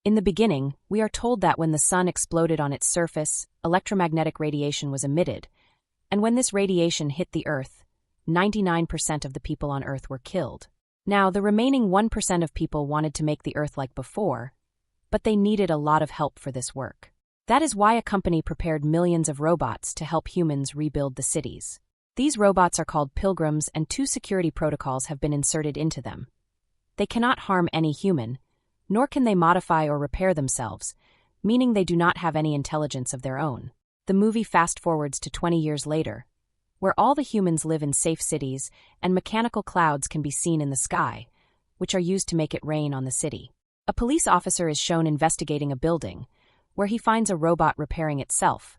In the beginning, we are told that when the sun exploded on its surface, electromagnetic radiation was emitted, and when this radiation hit the Earth, 99% of the people on Earth were killed. Now, the remaining 1% of people wanted to make the Earth like before, but they needed a lot of help for this work. That is why a company prepared millions of robots to help humans rebuild the cities. These robots are called pilgrims, and 2 security protocols have been inserted into them. They cannot harm any human, nor can they modify or repair themselves, meaning they do not have any intelligence of their own. The movie fast-forwards to 20 years later, where all the humans live in safe cities and mechanical clouds can be seen in the sky, which are used to make it rain on the city. A police officer is shown investigating a building, where he finds a robot repairing itself,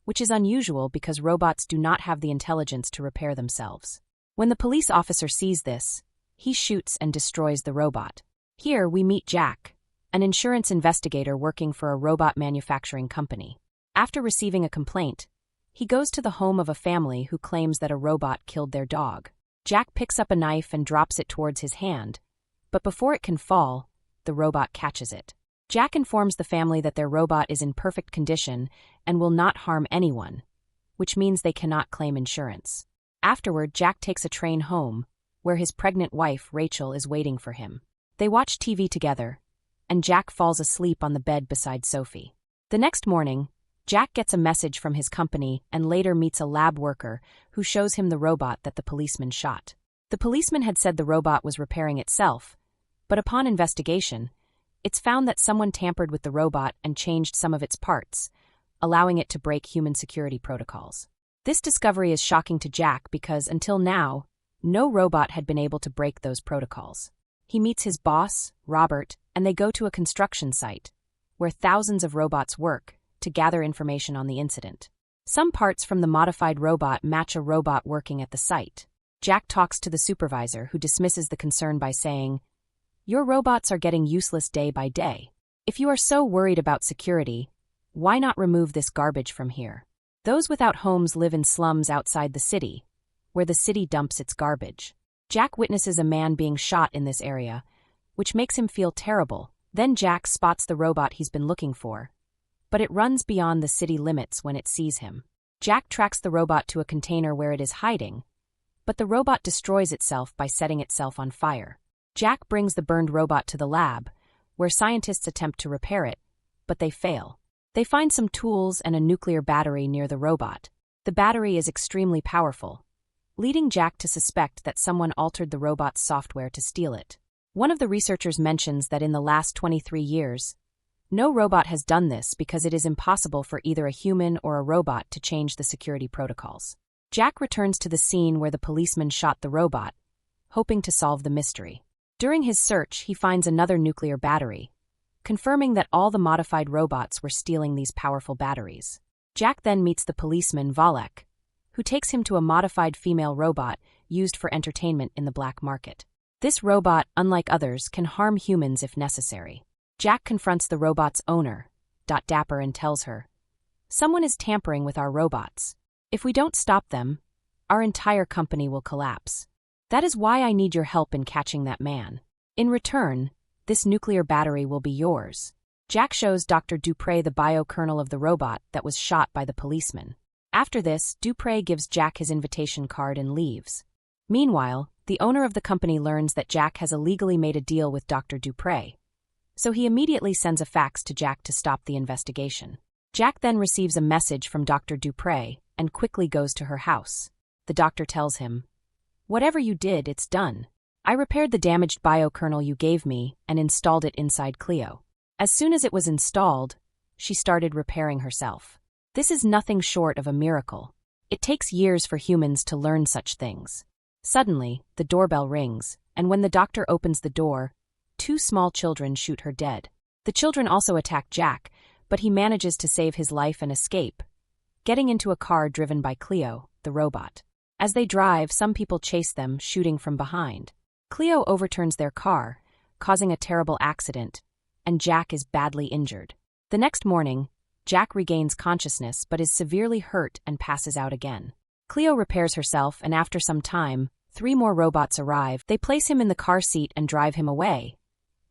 which is unusual because robots do not have the intelligence to repair themselves. When the police officer sees this, he shoots and destroys the robot. Here we meet Jack, an insurance investigator working for a robot manufacturing company. After receiving a complaint, he goes to the home of a family who claims that a robot killed their dog. Jack picks up a knife and drops it towards his hand, but before it can fall, the robot catches it. Jack informs the family that their robot is in perfect condition and will not harm anyone, which means they cannot claim insurance. Afterward, Jack takes a train home, where his pregnant wife, Rachel, is waiting for him. They watch TV together, and Jack falls asleep on the bed beside Sophie. The next morning, Jack gets a message from his company and later meets a lab worker who shows him the robot that the policeman shot. The policeman had said the robot was repairing itself, but upon investigation, it's found that someone tampered with the robot and changed some of its parts, allowing it to break human security protocols. This discovery is shocking to Jack because, until now, no robot had been able to break those protocols. He meets his boss, Robert, and they go to a construction site, where thousands of robots work, to gather information on the incident. Some parts from the modified robot match a robot working at the site. Jack talks to the supervisor, who dismisses the concern by saying, "Your robots are getting useless day by day. If you are so worried about security, why not remove this garbage from here?" Those without homes live in slums outside the city, where the city dumps its garbage. Jack witnesses a man being shot in this area, which makes him feel terrible. Then Jack spots the robot he's been looking for, but it runs beyond the city limits when it sees him. Jack tracks the robot to a container where it is hiding, but the robot destroys itself by setting itself on fire. Jack brings the burned robot to the lab, where scientists attempt to repair it, but they fail. They find some tools and a nuclear battery near the robot. The battery is extremely powerful, leading Jack to suspect that someone altered the robot's software to steal it. One of the researchers mentions that in the last 23 years, no robot has done this because it is impossible for either a human or a robot to change the security protocols. Jack returns to the scene where the policeman shot the robot, hoping to solve the mystery. During his search, he finds another nuclear battery, confirming that all the modified robots were stealing these powerful batteries. Jack then meets the policeman, Valek, who takes him to a modified female robot used for entertainment in the black market. This robot, unlike others, can harm humans if necessary. Jack confronts the robot's owner, Dapper, and tells her, "Someone is tampering with our robots. If we don't stop them, our entire company will collapse. That is why I need your help in catching that man. In return, this nuclear battery will be yours." Jack shows Dr. Dupre the biokernel of the robot that was shot by the policeman. After this, Dupre gives Jack his invitation card and leaves. Meanwhile, the owner of the company learns that Jack has illegally made a deal with Dr. Dupre, so he immediately sends a fax to Jack to stop the investigation. Jack then receives a message from Dr. Dupre and quickly goes to her house. The doctor tells him, "Whatever you did, it's done. I repaired the damaged biokernel you gave me and installed it inside Cleo." As soon as it was installed, she started repairing herself. This is nothing short of a miracle. It takes years for humans to learn such things. Suddenly, the doorbell rings, and when the doctor opens the door, 2 small children shoot her dead. The children also attack Jack, but he manages to save his life and escape, getting into a car driven by Cleo, the robot. As they drive, some people chase them, shooting from behind. Cleo overturns their car, causing a terrible accident, and Jack is badly injured. The next morning, Jack regains consciousness but is severely hurt and passes out again. Cleo repairs herself, and after some time, 3 more robots arrive. They place him in the car seat and drive him away,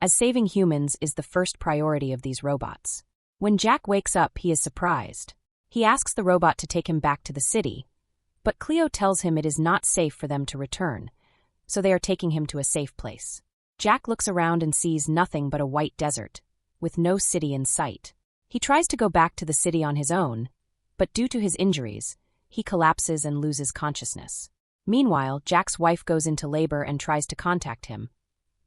as saving humans is the first priority of these robots. When Jack wakes up, he is surprised. He asks the robot to take him back to the city, but Cleo tells him it is not safe for them to return, so they are taking him to a safe place. Jack looks around and sees nothing but a white desert, with no city in sight. He tries to go back to the city on his own, but due to his injuries, he collapses and loses consciousness. Meanwhile, Jack's wife goes into labor and tries to contact him,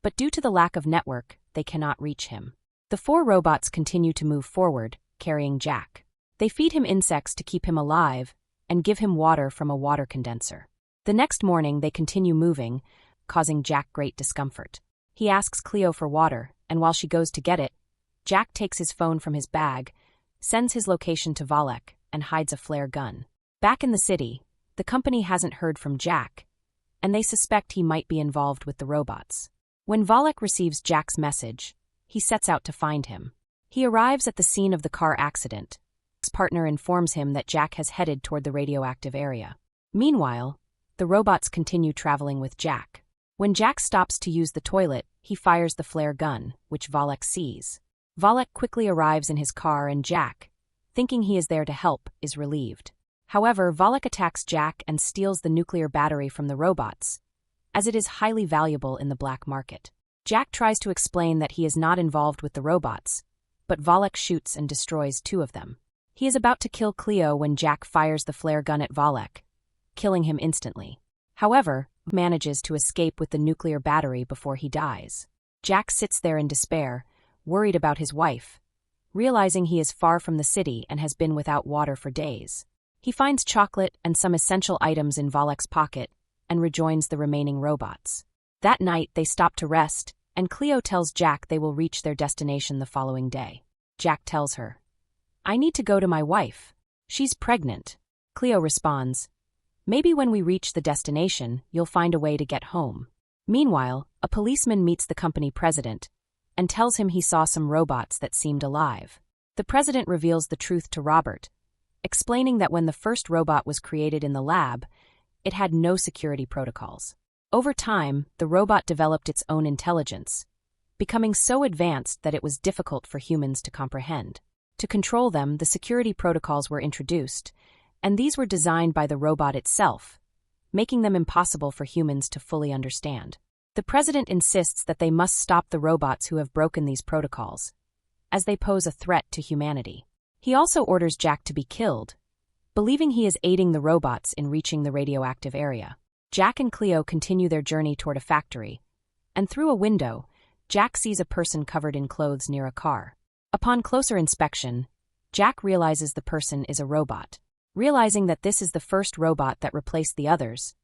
but due to the lack of network, they cannot reach him. The 4 robots continue to move forward, carrying Jack. They feed him insects to keep him alive and give him water from a water condenser. The next morning, they continue moving, causing Jack great discomfort. He asks Cleo for water, and while she goes to get it, Jack takes his phone from his bag, sends his location to Valek, and hides a flare gun. Back in the city, the company hasn't heard from Jack, and they suspect he might be involved with the robots. When Valek receives Jack's message, he sets out to find him. He arrives at the scene of the car accident. His partner informs him that Jack has headed toward the radioactive area. Meanwhile, the robots continue traveling with Jack. When Jack stops to use the toilet, he fires the flare gun, which Valek sees. Valek quickly arrives in his car and Jack, thinking he is there to help, is relieved. However, Valek attacks Jack and steals the nuclear battery from the robots, as it is highly valuable in the black market. Jack tries to explain that he is not involved with the robots, but Valek shoots and destroys 2 of them. He is about to kill Cleo when Jack fires the flare gun at Valek, killing him instantly. However, he manages to escape with the nuclear battery before he dies. Jack sits there in despair, worried about his wife, realizing he is far from the city and has been without water for days. He finds chocolate and some essential items in Valek's pocket and rejoins the remaining robots. That night, they stop to rest, and Cleo tells Jack they will reach their destination the following day. Jack tells her, "I need to go to my wife. She's pregnant." Cleo responds, "Maybe when we reach the destination, you'll find a way to get home." Meanwhile, a policeman meets the company president and tells him he saw some robots that seemed alive. The president reveals the truth to Robert, explaining that when the first robot was created in the lab, it had no security protocols. Over time, the robot developed its own intelligence, becoming so advanced that it was difficult for humans to comprehend. To control them, the security protocols were introduced, and these were designed by the robot itself, making them impossible for humans to fully understand. The president insists that they must stop the robots who have broken these protocols, as they pose a threat to humanity. He also orders Jack to be killed, believing he is aiding the robots in reaching the radioactive area. Jack and Cleo continue their journey toward a factory, and through a window, Jack sees a person covered in clothes near a car. Upon closer inspection, Jack realizes the person is a robot. Realizing that this is the first robot that replaced the others,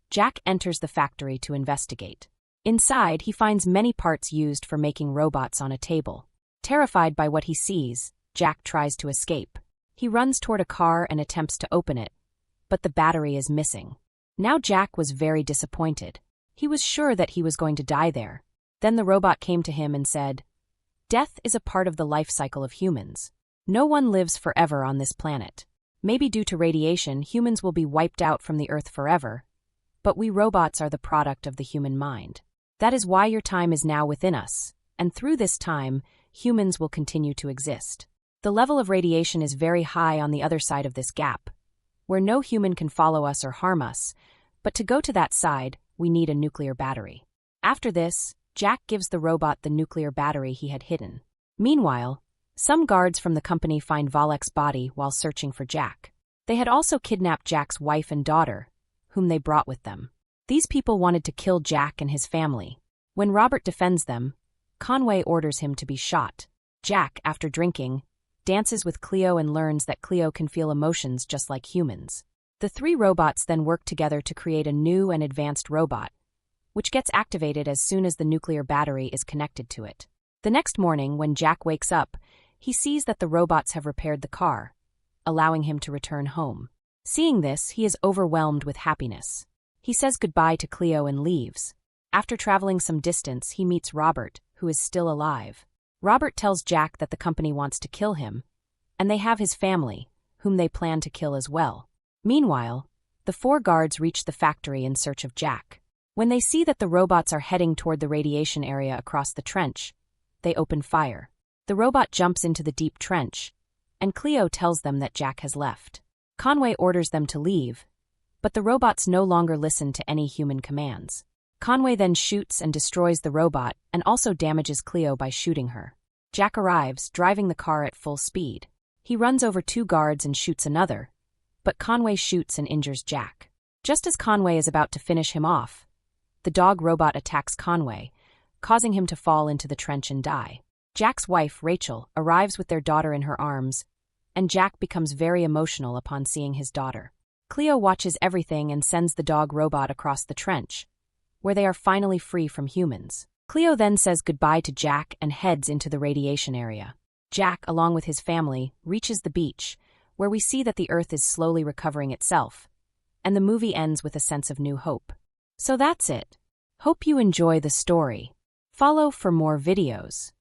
Jack enters the factory to investigate. Inside, he finds many parts used for making robots on a table. Terrified by what he sees, Jack tries to escape. He runs toward a car and attempts to open it, but the battery is missing. Now Jack was very disappointed. He was sure that he was going to die there. Then the robot came to him and said, "Death is a part of the life cycle of humans. No one lives forever on this planet. Maybe due to radiation, humans will be wiped out from the Earth forever, but we robots are the product of the human mind. That is why your time is now within us, and through this time, humans will continue to exist. The level of radiation is very high on the other side of this gap, where no human can follow us or harm us, but to go to that side, we need a nuclear battery." After this, Jack gives the robot the nuclear battery he had hidden. Meanwhile, some guards from the company find Valek's body while searching for Jack. They had also kidnapped Jack's wife and daughter, whom they brought with them. These people wanted to kill Jack and his family. When Robert defends them, Conway orders him to be shot. Jack, after drinking, dances with Cleo and learns that Cleo can feel emotions just like humans. The 3 robots then work together to create a new and advanced robot, which gets activated as soon as the nuclear battery is connected to it. The next morning, when Jack wakes up, he sees that the robots have repaired the car, allowing him to return home. Seeing this, he is overwhelmed with happiness. He says goodbye to Cleo and leaves. After traveling some distance, he meets Robert, who is still alive. Robert tells Jack that the company wants to kill him, and they have his family, whom they plan to kill as well. Meanwhile, the 4 guards reach the factory in search of Jack. When they see that the robots are heading toward the radiation area across the trench, they open fire. The robot jumps into the deep trench, and Cleo tells them that Jack has left. Conway orders them to leave, but the robots no longer listen to any human commands. Conway then shoots and destroys the robot and also damages Cleo by shooting her. Jack arrives, driving the car at full speed. He runs over 2 guards and shoots another, but Conway shoots and injures Jack. Just as Conway is about to finish him off, the dog robot attacks Conway, causing him to fall into the trench and die. Jack's wife, Rachel, arrives with their daughter in her arms, and Jack becomes very emotional upon seeing his daughter. Cleo watches everything and sends the dog robot across the trench, where they are finally free from humans. Cleo then says goodbye to Jack and heads into the radiation area. Jack, along with his family, reaches the beach, where we see that the Earth is slowly recovering itself, and the movie ends with a sense of new hope. So that's it. Hope you enjoy the story. Follow for more videos.